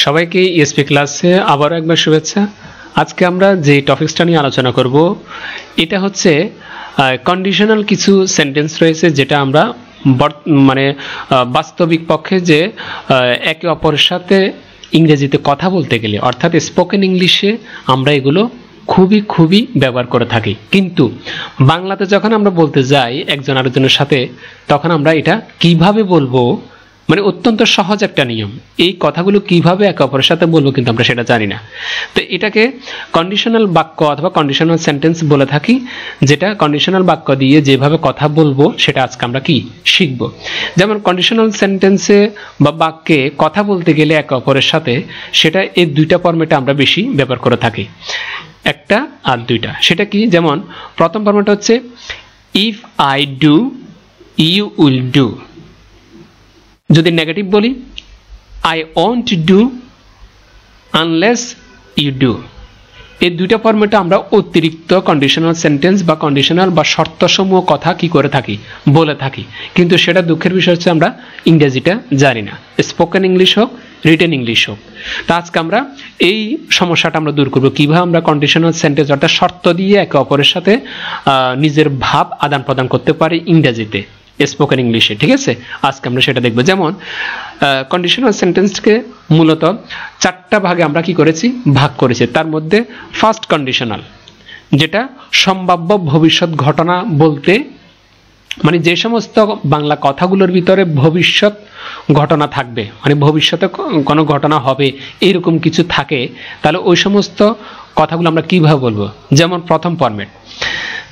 সবাইকে ইএসপি ক্লাসে আবারও একবার শুভেচ্ছা। আজকে আমরা যে টপিকসটা নিয়ে আলোচনা করব এটা হচ্ছে কন্ডিশনাল কিছু সেন্টেন্স রয়েছে যেটা আমরা বাস্তবিক পক্ষে যে একে অপরের সাথে ইংরেজিতে কথা বলতে গেলে অর্থাৎ স্পোকেন ইংলিশে আমরা এগুলো খুবই ব্যবহার করে থাকি, কিন্তু বাংলাতে যখন আমরা বলতে যাই একজন আরেকজনের সাথে তখন আমরা এটা কিভাবে বলবো, মানে অত্যন্ত সহজ একটা নিয়ম, এই কথাগুলো কিভাবে একে অপরের সাথে বলবো কিন্তু আমরা সেটা জানি না। তো এটাকে কন্ডিশনাল বাক্য অথবা কন্ডিশনাল সেন্টেন্স বলে থাকি, যেটা কন্ডিশনাল বাক্য দিয়ে যেভাবে কথা বলবো সেটা আজকে আমরা কি শিখবো। যেমন কন্ডিশনাল সেন্টেন্সে বা বাক্যে কথা বলতে গেলে একে অপরের সাথে সেটা এই দুইটা ফরম্যাটে আমরা বেশি ব্যবহার করে থাকি, একটা আর দুইটা। সেটা কি, যেমন প্রথম ফরম্যাট হচ্ছে if I do you will do. যদি নেগেটিভ বলি I won't do unless you do. এই দুইটা ফরম্যাটে আমরা অতিরিক্ত কন্ডিশনাল সেন্টেন্স বা কন্ডিশনাল বা শর্তসমূহ কথা কি করে থাকি, বলে থাকি, কিন্তু সেটা দুঃখের বিষয় হচ্ছে আমরা ইংরেজিটা জানি না, স্পোকেন ইংলিশ হোক রিটেন ইংলিশ হোক। তা আজকে আমরা এই সমস্যাটা আমরা দূর করবো, কিভাবে আমরা কন্ডিশনাল সেন্টেন্স অর্থাৎ শর্ত দিয়ে একে অপরের সাথে নিজের ভাব আদান প্রদান করতে পারি ইংরেজিতে স্পোকেন ইংলিশে। ঠিক আছে, আজকে আমরা সেটা দেখবো। যেমন কন্ডিশনাল সেন্টেন্সকে মূলত চারটা ভাগে আমরা কি করেছি, ভাগ করেছি। তার মধ্যে ফার্স্ট কন্ডিশনাল, যেটা সম্ভাব্য ভবিষ্যৎ ঘটনা বলতে, মানে যে সমস্ত বাংলা কথাগুলোর ভিতরে ভবিষ্যৎ ঘটনা থাকবে, মানে ভবিষ্যতে কোনো ঘটনা হবে এরকম কিছু থাকে, তাহলে ওই সমস্ত কথাগুলো আমরা কিভাবে বলবো। যেমন প্রথম ফরম্যাট,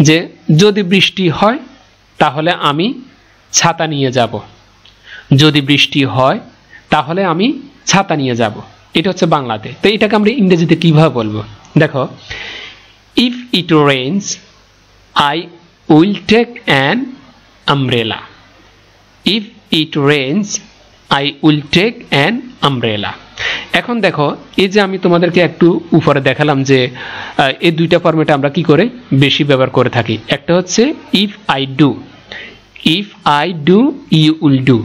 যে যদি বৃষ্টি হয় তাহলে আমি ছাতা নিয়ে যাব। যদি বৃষ্টি হয় তাহলে আমি ছাতা নিয়ে যাব, এটা হচ্ছে বাংলাতে। তো এটাকে আমরা ইংরেজিতে কিভাবে বলবো, দেখো, if it rains I will take an umbrella. If it rains I will take an umbrella. এখন দেখো, এই যে আমি তোমাদেরকে একটু উপরে দেখালাম যে এই দুইটা ফরম্যাটে আমরা কি করে বেশি ব্যবহার করে থাকি। একটা হচ্ছে if I do, if I do you will do.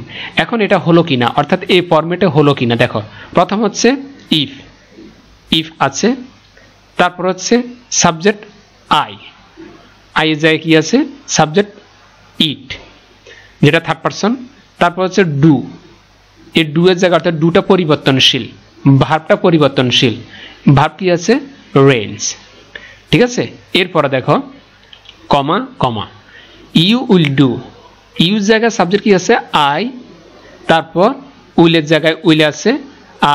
এখন এটা হলো কিনা, অর্থাৎ এই ফরম্যাটে হলো কিনা দেখো। প্রথম হচ্ছে ইফ, ইফ আছে, তারপর হচ্ছে সাবজেক্ট আই, আই এর জায়গায় কি আছে সাবজেক্ট ইট, যেটা থার্ড পারসন। তারপর হচ্ছে ডু, এই ডু এর জায়গা অর্থাৎ ডুটা পরিবর্তনশীল, ভার্বটা পরিবর্তনশীল, ভার্ব কি আছে রেইনস। ঠিক আছে, এরপরে দেখো কমা কমা, ইউ উইল ডু, ইউর জায়গায় সাবজেক্ট কি আছে আই, তারপর উইলের জায়গায় উইল আছে,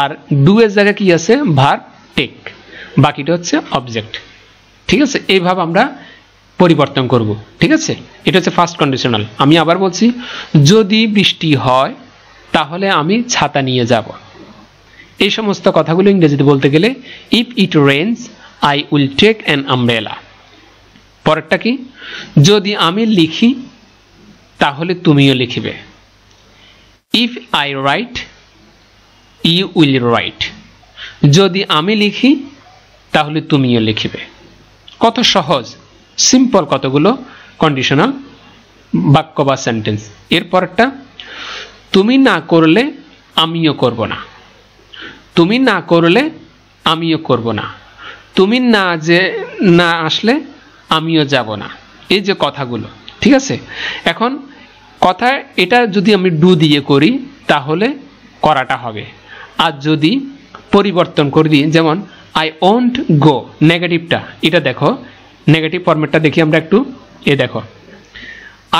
আর ডু এর জায়গায় কি আছে ভার্ব টেক, বাকিটা হচ্ছে অবজেক্ট। ঠিক আছে, এইভাবে আমরা পরিবর্তন করব। ঠিক আছে, এটা হচ্ছে ফার্স্ট কন্ডিশনাল। আমি আবার বলছি, যদি বৃষ্টি হয় তাহলে আমি ছাতা নিয়ে যাব। এই সমস্ত কথাগুলো ইংরেজিতে বলতে গেলে if it rains I will take an umbrella. পরেরটা কি, যদি আমি লিখি তাহলে তুমিও লিখবে। If I write you will write. যদি আমি লিখি তাহলে তুমিও লিখবে। কত সহজ, সিম্পল কতগুলো কন্ডিশনাল বাক্য বা সেন্টেন্স। এরপরটা, তুমি না করলে আমিও করব না। তুমি না করলে আমিও করব না। তুমি না আসলে আমিও যাব না। এই যে কথাগুলো, ঠিক আছে। এখন কথা এটা যদি আমি ডু দিয়ে করি তাহলে করাটা হবে, আর যদি পরিবর্তন করে দিই, যেমন আই ওয়ন্ট গো, নেগেটিভটা এটা দেখো, নেগেটিভ ফরম্যাটটা দেখি আমরা একটু। এ দেখো,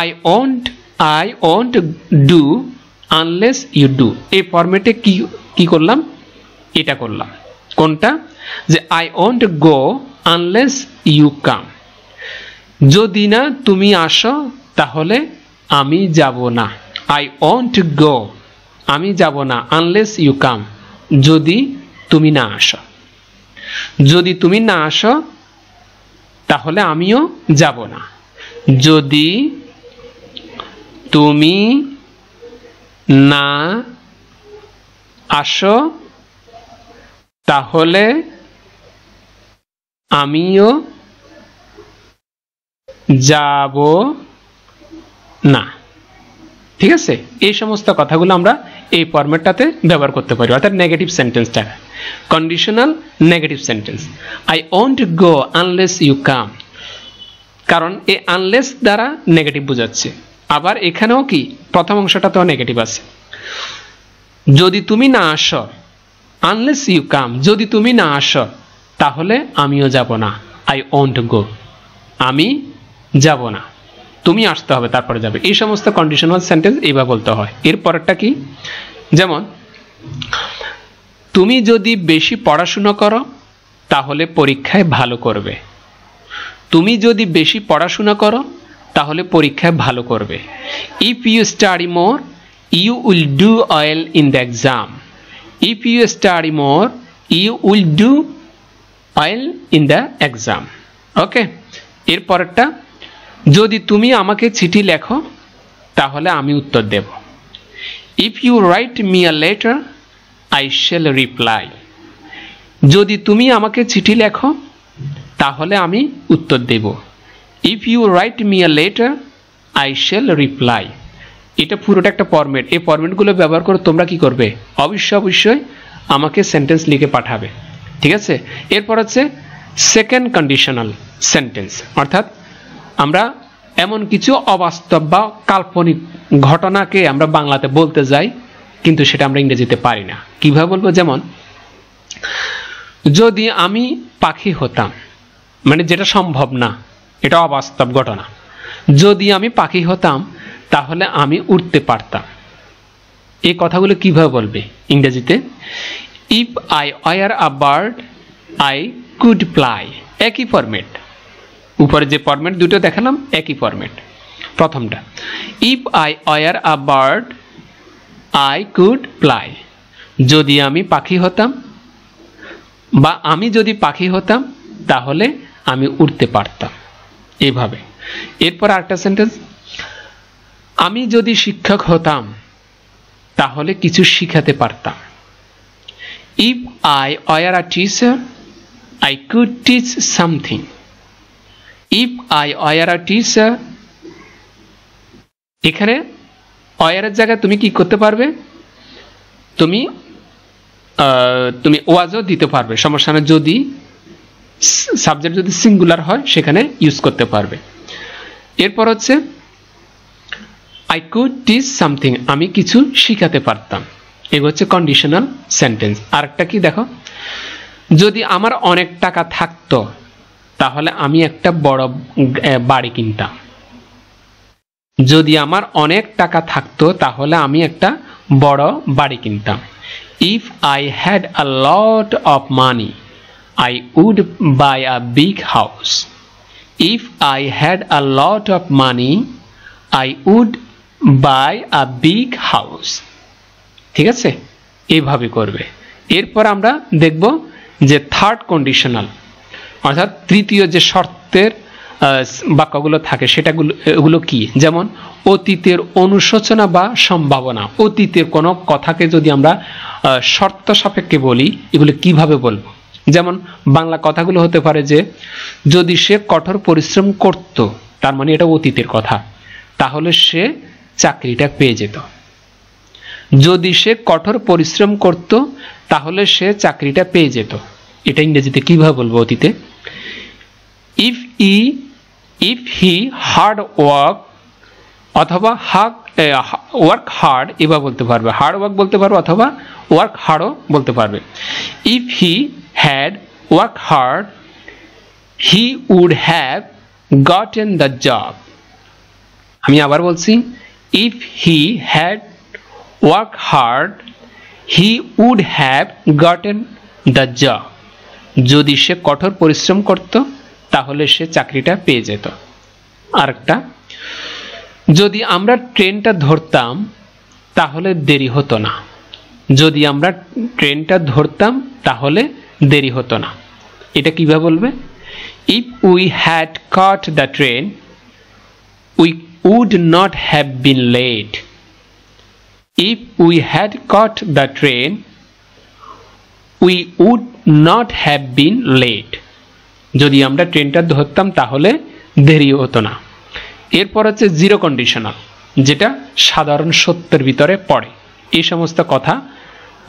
I won't do unless you do. এই ফরম্যাটে কি করলাম, এটা করলাম। কোনটা, যে I won't go unless you come. যদি না তুমি আসো তাহলে আমি যাব না। আই ওয়ন্ট গো, আমি যাব না, আনলেস ইউ কাম, যদি তুমি না আসো। যদি তুমি না আসো তাহলে আমিও যাব না। যদি তুমি না আসো তাহলে আমিও যাব না। ঠিক আছে, এই সমস্ত কথাগুলো আমরা এই ফরম্যাটটাতে ব্যবহার করতে পারি, অর্থাৎ নেগেটিভ সেন্টেন্সটা conditional negative sentence. I won't go unless you come, কারণ এই আনলেস দ্বারা নেগেটিভ বোঝাচ্ছে। আবার এখানেও কি প্রথম অংশটাতেও নেগেটিভ আছে, যদি তুমি না আসো, আনলেস ইউ কাম, যদি তুমি না আসো তাহলে আমিও যাব না। আই ওন্ট গো, আমি যাব না, তুমি আসতে হবে তারপরে যাবে। এই সমস্ত কন্ডিশনাল সেন্টেন্স এইভাবে বলতে হয়। এর পরেরটা কি, যেমন তুমি যদি বেশি পড়াশোনা করো তাহলে পরীক্ষায় ভালো করবে। তুমি যদি বেশি পড়াশোনা করো তাহলে পরীক্ষায় ভালো করবে। If you study more you will do well in the exam. If you study more you will do well in the exam. Okay, এর পরেরটা, যদি তুমি আমাকে চিঠি লেখো তাহলে আমি উত্তর দেব। If you write me a letter I shall reply. যদি তুমি আমাকে চিঠি লেখো তাহলে আমি উত্তর দেব। If you write me a letter I shall reply. এটা পুরোটা একটা ফরম্যাট। এই ফরম্যাটগুলো ব্যবহার করে তোমরা কি করবে, অবশ্যই আমাকে সেন্টেন্স লিখে পাঠাবে, ঠিক আছে। এরপর হচ্ছে সেকেন্ড কন্ডিশনাল সেন্টেন্স, অর্থাৎ আমরা এমন কিছু অবাস্তব বা কাল্পনিক ঘটনাকে আমরা বাংলাতে বলতে যাই, কিন্তু সেটা আমরা ইংরেজিতে পারি না। কিভাবে বলবো, যেমন যদি আমি পাখি হতাম, মানে যেটা সম্ভব না, এটা অবাস্তব ঘটনা। যদি আমি পাখি হতাম তাহলে আমি উড়তে পারতাম। এই কথাগুলো কিভাবে বলবে ইংরেজিতে, if I were a bird I could fly. একই ফরম্যাট, উপরে যে ফরম্যাট দুটো দেখালাম একই ফরম্যাট। প্রথমটা, if I were a bird I could fly. যদি আমি পাখি হতাম বা আমি যদি পাখি হতাম তাহলে আমি উড়তে পারতাম, এইভাবে। এরপর আরেকটা সেন্টেন্স, আমি যদি শিক্ষক হতাম তাহলে কিছু শিখাতে পারতাম। If I were a teacher I could teach something. If I were a teacher, এখানে ওয়ারের জায়গায় তুমি কি করতে পারবে, তুমি ওয়াজও দিতে পারবে, সমস্যা না। যদি সাবজেক্ট যদি সিঙ্গুলার হয় সেখানে ইউজ করতে পারবে। এরপর হচ্ছে আই কুড টিচ সামথিং, আমি কিছু শিখাতে পারতাম। এগুলো হচ্ছে কন্ডিশনাল সেন্টেন্স। আরেকটা কি দেখো, যদি আমার অনেক টাকা থাকতো তাহলে আমি একটা বড় বাড়ি কিনতাম। যদি আমার অনেক টাকা থাকতো তাহলে আমি একটা বড় বাড়ি কিনতাম। If I had a lot of money I would buy a big house. If I had a lot of money I would buy a big house. ঠিক আছে, এইভাবে করবে। এরপর আমরা দেখব যে থার্ড কন্ডিশনাল, অর্থাৎ তৃতীয় যে শর্তের বাক্যগুলো থাকে এগুলো কি, যেমন অতীতের অনুশোচনা বা সম্ভাবনা। অতীতের কোনো কথাকে যদি আমরা শর্ত সাপেক্ষে বলি, এগুলো কিভাবে বলবো, যেমন বাংলা কথাগুলো হতে পারে যে যদি সে কঠোর পরিশ্রম করত, তার মানে এটা অতীতের কথা, তাহলে সে চাকরিটা পেয়ে যেত। যদি সে কঠোর পরিশ্রম করত তাহলে সে চাকরিটা পেয়ে যেত। এটা ইংরেজিতে কিভাবে বলবো অতীতে, ইফ হি হার্ড ওয়ার্ক, অথবা ওয়ার্ক হার্ড এবার বলতে পারবে, হার্ড ওয়ার্ক বলতে পারবে, অথবা ওয়ার্ক হার্ডও বলতে পারবে। If he had work hard he would have gotten the job. আমি আবার বলছি, if he had work hard he would have gotten the job. যদি সে কঠোর পরিশ্রম করত তাহলে সে চাকরিটা পেয়ে যেত। আরেকটা, যদি আমরা ট্রেনটা ধরতাম তাহলে দেরি হতো না। যদি আমরা ট্রেনটা ধরতাম তাহলে দেরি হতো না। এটা কিভাবে বলবে, if we had caught the train we would not have been late. If we had caught the train we would not have been late. যদি আমরা ট্রেনটা ধরতাম তাহলে দেরি হতো না। এরপর হচ্ছে জিরো কন্ডিশনাল, যেটা সাধারণ সত্যের ভিতরে পড়ে। এই সমস্ত কথা,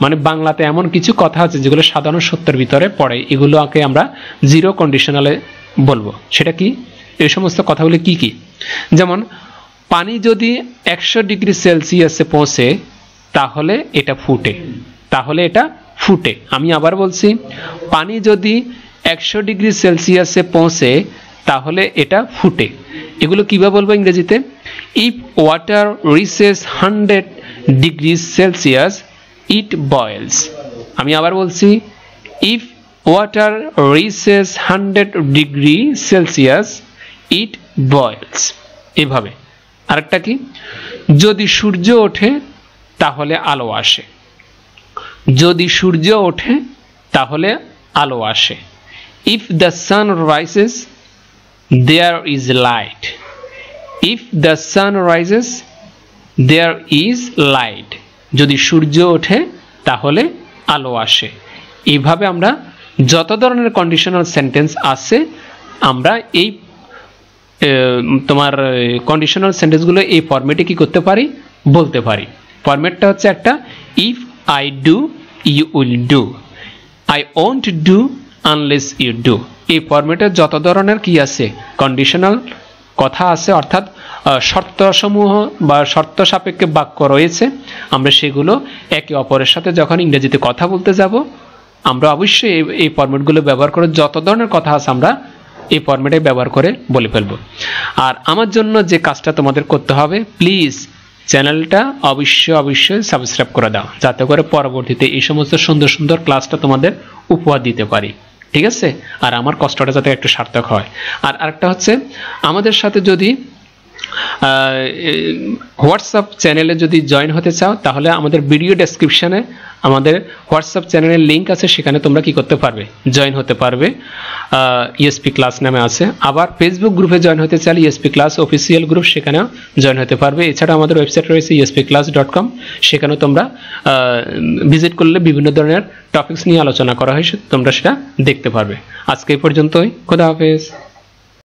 মানে বাংলাতে এমন কিছু কথা আছে যেগুলো সাধারণ সত্যের ভিতরে পড়ে, এগুলোকে আমরা জিরো কন্ডিশনালে বলবো। সেটা কি? এই সমস্ত কথাগুলো কি কি? যেমন পানি যদি 100 ডিগ্রি সেলসিয়াসে পৌঁছে তাহলে এটা ফুটে, তাহলে এটা ফুটে। আমি আবার বলছি, পানি যদি 100 ডিগ্রি সেলসিয়াসে পৌঁছে তাহলে এটা ফুটে। এগুলো কিভাবে বলবো ইংরেজিতে? If water reaches 100 degree Celsius it boils. আমি আবার বলছি, if water reaches 100 degree Celsius it boils. এভাবে। আরেকটা কি? যদি সূর্য ওঠে তাহলে আলো আসে, যদি সূর্য ওঠে তাহলে আলো আসে। If the sun rises there is light. If the sun rises there is light. যদি সূর্য ওঠে তাহলে আলো আসে। এইভাবে আমরা যত ধরনের কন্ডিশনাল সেন্টেন্স আছে আমরা এই তোমার কন্ডিশনাল সেন্টেন্সগুলো এই ফরম্যাটে কি করতে পারি? বলতে পারি। ফরম্যাটটা হচ্ছে একটা, if I do you will do, I won't do unless you do. এই ফরম্যাটে যত ধরনের কি আছে কন্ডিশনাল কথা আছে, অর্থাৎ শর্তসমূহ বা শর্ত সাপেক্ষে বাক্য রয়েছে, আমরা সেগুলো একে অপরের সাথে যখন ইংরেজিতে কথা বলতে যাব আমরা অবশ্যই এই ফরম্যাটগুলো ব্যবহার করে যত ধরনের কথা আছে আমরা এই ফরম্যাটে ব্যবহার করে বলে ফেলবো। আর আমার জন্য যে কাজটা তোমাদের করতে হবে, প্লিজ চ্যানেলটা অবশ্যই সাবস্ক্রাইব করে দাও, যাতে করে পরবর্তীতে এই সমস্ত সুন্দর সুন্দর ক্লাসটা তোমাদের উপহার দিতে পারি। ঠিক আছে? আর আমার কষ্টটা যাতে একটু সার্থক হয়। আর আরেকটা হচ্ছে, আমাদের সাথে যদি হোয়াটসঅ্যাপ চ্যানেলে যদি জয়েন হতে চাও তাহলে আমাদের ভিডিও ডেসক্রিপশনে আমাদের হোয়াটসঅ্যাপ চ্যানেলের লিঙ্ক আছে, সেখানে তোমরা কি করতে পারবে? জয়েন হতে পারবে। ইএসপি ক্লাস নামে আছে। আবার ফেসবুক গ্রুপে জয়েন হতে চাইলে ইএসপি ক্লাস অফিসিয়াল গ্রুপ, সেখানেও জয়েন হতে পারবে। এছাড়া আমাদের ওয়েবসাইট রয়েছে espclass.com, সেখানেও তোমরা ভিজিট করলে বিভিন্ন ধরনের টপিকস নিয়ে আলোচনা করা হয়, তোমরা সেটা দেখতে পারবে। আজকে এই পর্যন্তই। খোদা হাফেজ।